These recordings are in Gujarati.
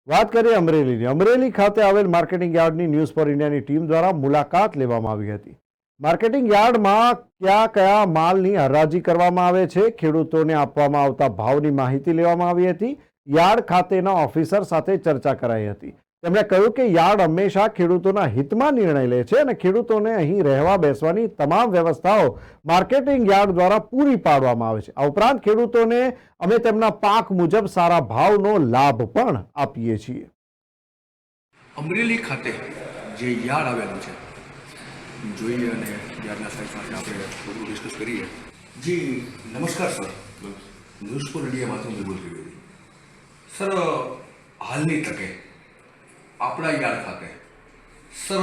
વાત કરીએ અમરેલીની. અમરેલી ખાતે આવેલ માર્કેટિંગ યાર્ડની ન્યૂઝ ફોર ઇન્ડિયાની ટીમ દ્વારા મુલાકાત લેવામાં આવી હતી. માર્કેટિંગ યાર્ડમાં કયા માલની હરાજી કરવામાં આવે છે, ખેડૂતોને આપવામાં આવતા ભાવની માહિતી લેવામાં આવી હતી. યાર્ડ ખાતેના ઓફિસર સાથે ચર્ચા કરાઈ હતી. તેમણે કહ્યું કે યાર્ડ હંમેશા ખેડૂતોના હિતમાં નિર્ણય લે છે અને ખેડૂતોને અહીં રહેવા બેસવાની તમામ વ્યવસ્થાઓ માર્કેટિંગ યાર્ડ દ્વારા પૂરી પાડવામાં આવે છે. આ ઉપરાંત ખેડૂતોને અમે તેમના પાક મુજબ સારા ભાવનો લાભ પણ આપીએ છીએ. અમરેલી ખાતે જે યાર્ડ આવેલું છે જોઈએ અને યાર્ડના સાહેબ સાથે આપણે બધું ડિસ્કસ કરીએ. જી નમસ્કાર સર, ન્યૂઝ ફોર ઇન્ડિયા માધ્યમથી બોલી રહ્યો છું. સર, હાલની તકે આપણા યાર્ડ ખાતે સર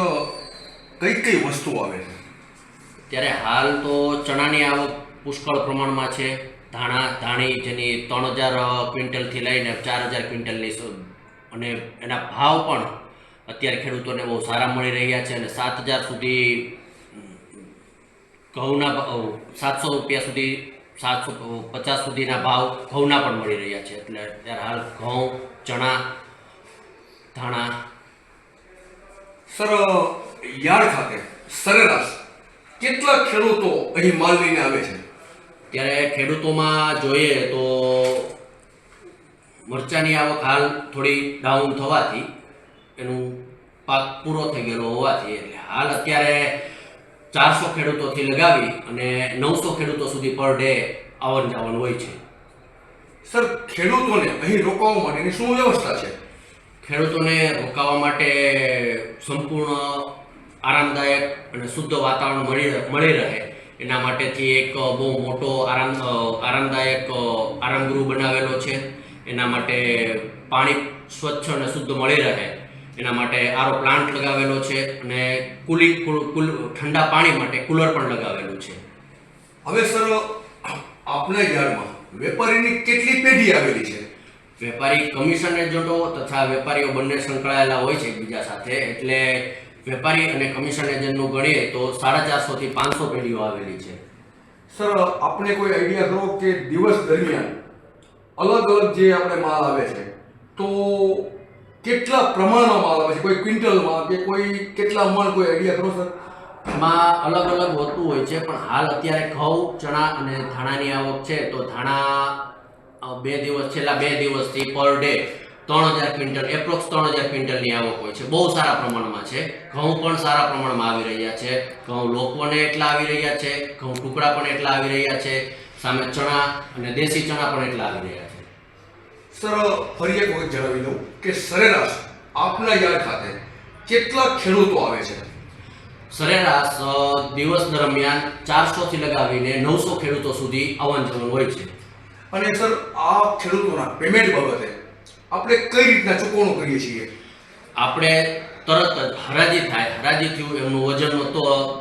કઈ વસ્તુઓ આવે છે? ત્યારે હાલ તો ચણાની આવક પુષ્કળ પ્રમાણમાં છે. ધાણી જેની 3000 ક્વિન્ટલથી લઈને 4000 ક્વિન્ટલની અને એના ભાવ પણ અત્યારે ખેડૂતોને બહુ સારા મળી રહ્યા છે અને 7000 સુધી ઘઉંના 700 રૂપિયા સુધી 750 સુધીના ભાવ ઘઉંના પણ મળી રહ્યા છે. એટલે અત્યારે હાલ ઘઉં, ચણા, ધાણા. સર, યાર્ડ ખાતે સરેરાશ કેટલા ખેડૂતો અહીં માલ લઈને આવે છે? ત્યારે ખેડૂતોમાં જોઈએ તો મરચાની આવક હાલ થોડી ડાઉન થવાથી એનું પાક પૂરો થઈ ગયેલો હોવાથી એટલે હાલ અત્યારે 400 ખેડૂતોથી લગાવી અને 900 ખેડૂતો સુધી પર ડે આવન જાવન હોય છે. સર, ખેડૂતોને અહીં રોકાવા માટેની શું વ્યવસ્થા છે? ખેડૂતોને રોકાવા માટે સંપૂર્ણ આરામદાયક અને શુદ્ધ વાતાવરણ મળી રહે એના માટેથી એક બહુ મોટો આરામદાયક આરામગૃહ બનાવેલો છે. એના માટે પાણી સ્વચ્છ અને શુદ્ધ મળી રહે એના માટે આરો પ્લાન્ટ લગાવેલો છે અને ઠંડા પાણી માટે કુલર પણ લગાવેલું છે. હવે સર, આપણા યાર્ડમાં વેપારીની કેટલી પેઢી આવેલી છે? વેપારી કમિશન એજન્ટો તથા વેપારીઓ બંને સંકળાયેલા હોય છે એકબીજા સાથે. એટલે વેપારી અને કમિશન એજન્ટનું ગણીએ તો 450 થી 500 પેઢીઓ આવેલી છે. સર, આપણે કોઈ આઈડિયા કરો કે દિવસ દરમિયાન અલગ અલગ જે આપણે માલ આવે છે તો કેટલા પ્રમાણમાં માલ આવે છે? કોઈ ક્વિન્ટલમાં કે કોઈ કેટલા મણ, કોઈ આઈડિયા કરો સર? એમાં અલગ અલગ હોતું હોય છે પણ હાલ અત્યારે ઘઉં, ચણા અને ધાણાની આવક છે તો ધાણા છેલ્લા 2 દિવસથી પર ડે 3000 ક્વિન્ટલ એપ્રોક્સ 3000 ક્વિન્ટલની આવક હોય છે. બહુ સારા પ્રમાણમાં છે. ઘઉં પણ સારા પ્રમાણમાં આવી રહ્યા છે. ઘઉં લોકવને એટલા આવી રહ્યા છે, ઘઉં ટુકડા પણ એટલા આવી રહ્યા છે, સામે ચણા અને દેશી ચણા પણ એટલા આવી રહ્યા છે. સર, ફરી એક વખત જણાવી દઉં કે સરેરાશ આપના યાર્ડ ખાતે કેટલા ખેડૂતો આવે છે? સરેરાશ દિવસ દરમિયાન 400 થી લગાવીને 900 ખેડૂતો સુધી આવન જવન હોય છે. અને સર, આ ખેડૂતોના પેમેન્ટ બાબતે આપણે કઈ રીતના ચૂકવણું કરીએ છીએ? આપણે તરત જ હરાજી થાય, હરાજી થયું એમનું વજનનો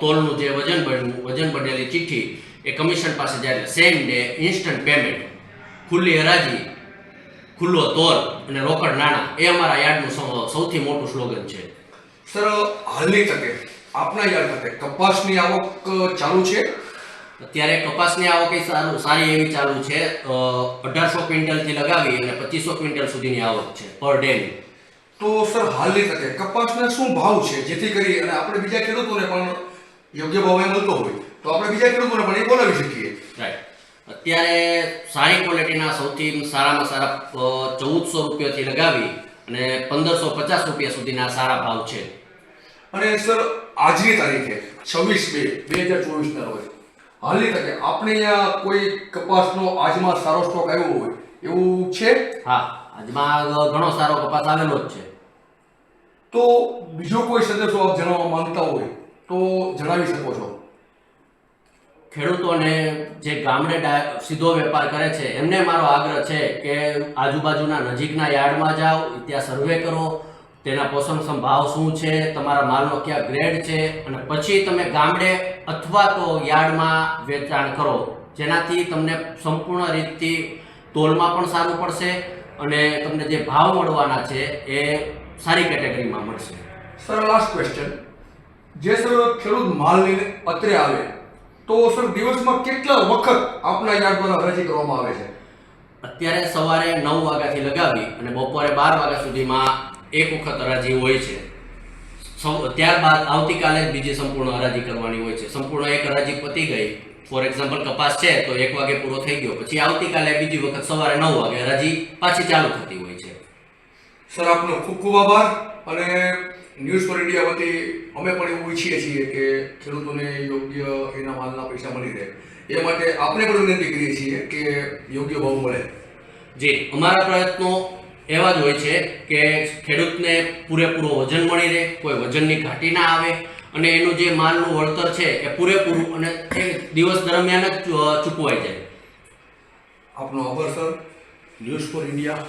તોલનું જે વજન બનેલી ચિઠ્ઠી એ કમિશન પાસે જાય એટલે સેમ ડે ઇન્સ્ટન્ટ પેમેન્ટ, ખુલ્લી હરાજી, ખુલ્લો તોલ અને રોકડ નાણાં એ અમારા યાર્ડનું સૌથી મોટું સ્લોગન છે. સર, હાલની તકે આપના યાર્ડ ખાતે કપાસની આવક ચાલુ છે? અત્યારે કપાસની આવક સારી એવી ચાલુ છે. 1800 ક્વિન્ટલથી લગાવી અને 2500 ક્વિન્ટલ સુધીની આવક છે પર ડેની. તો સર, હાલની તકે કપાસના શું ભાવ છે જેથી કરી અને આપણે બીજા ખેડૂતોને પણ યોગ્ય ભાવે મળતો હોય તો આપણે બીજા ખેડૂતોને પણ એ બોલાવી શકીએ? રાઈટ. અત્યારે સારી ક્વોલિટીના સૌથી સારામાં સારા 1400 રૂપિયાથી લગાવી અને 1550 રૂપિયા સુધીના સારા ભાવ છે. અને સર, આજની તારીખે 26/2/2024 રોજ હાલની તકે આપણે અહીંયા કોઈ કપાસનો આજમાં સારો સ્ટોક આવ્યો હોય એવું છે? હા, આજમાં ઘણો સારો કપાસ આવેલો જ છે. તો બીજો કોઈ સંદેશો આપ જણાવવા માંગતા હોય તો જણાવી શકો છો. ખેડૂતોને જે ગામડે સીધો વેપાર કરે છે એમને મારો આગ્રહ છે કે આજુબાજુના નજીકના યાર્ડમાં જાઓ, ત્યાં સર્વે કરો, તેના પોષણક્ષમ ભાવ શું છે, તમારા માલનો કયા ગ્રેડ છે અને પછી તમે ગામડે અથવા તો યાર્ડમાં વેચાણ કરો, જેનાથી તમને સંપૂર્ણ રીતથી તોલમાં પણ સારું પડશે અને તમને જે ભાવ મળવાના છે એ સારી કેટેગરીમાં મળશે. Sir, last question. જે સર ખેડૂત માલ લઈને અત્રે આવે તો સર દિવસમાં કેટલા વખત આપના યાર્ડ દ્વારા હરાજી કરવામાં આવે છે? અત્યારે સવારે 9 વાગ્યાથી લગાવી અને બપોરે 12 વાગ્યા સુધીમાં એક વખત હરાજી હોય છે. ત્યારબાદ આવતીકાલે જ બીજી સંપૂર્ણ હરાજી કરવાની હોય છે. સંપૂર્ણ એક હરાજી પતી ગઈ, ફોર એક્ઝામ્પલ કપાસ છે તો 1 વાગે પૂરો થઈ ગયો, પછી આવતીકાલે બીજી વખત સવારે 9 વાગે હરાજી પાછી ચાલુ થતી હોય છે. સર આપનો ખૂબ ખૂબ આભાર. અને ન્યૂઝ ફોર ઇન્ડિયા વતી અમે પણ એવું ઈચ્છીએ છીએ કે ખેડૂતોને યોગ્ય એના માલના પૈસા મળી રહે, એ માટે આપણે પણ વિનંતી કરીએ છીએ કે યોગ્ય ભાવ મળે. જી, અમારા પ્રયત્નો એવા જ હોય છે કે ખેડૂતને પૂરેપૂરો વજન મળી રહે, કોઈ વજનની ઘાટી ના આવે અને એનું જે માલનું વળતર છે એ પૂરેપૂરું અને એ દિવસ દરમિયાન જ ચૂકવાઈ જાય. આપનો આભાર સર. News for India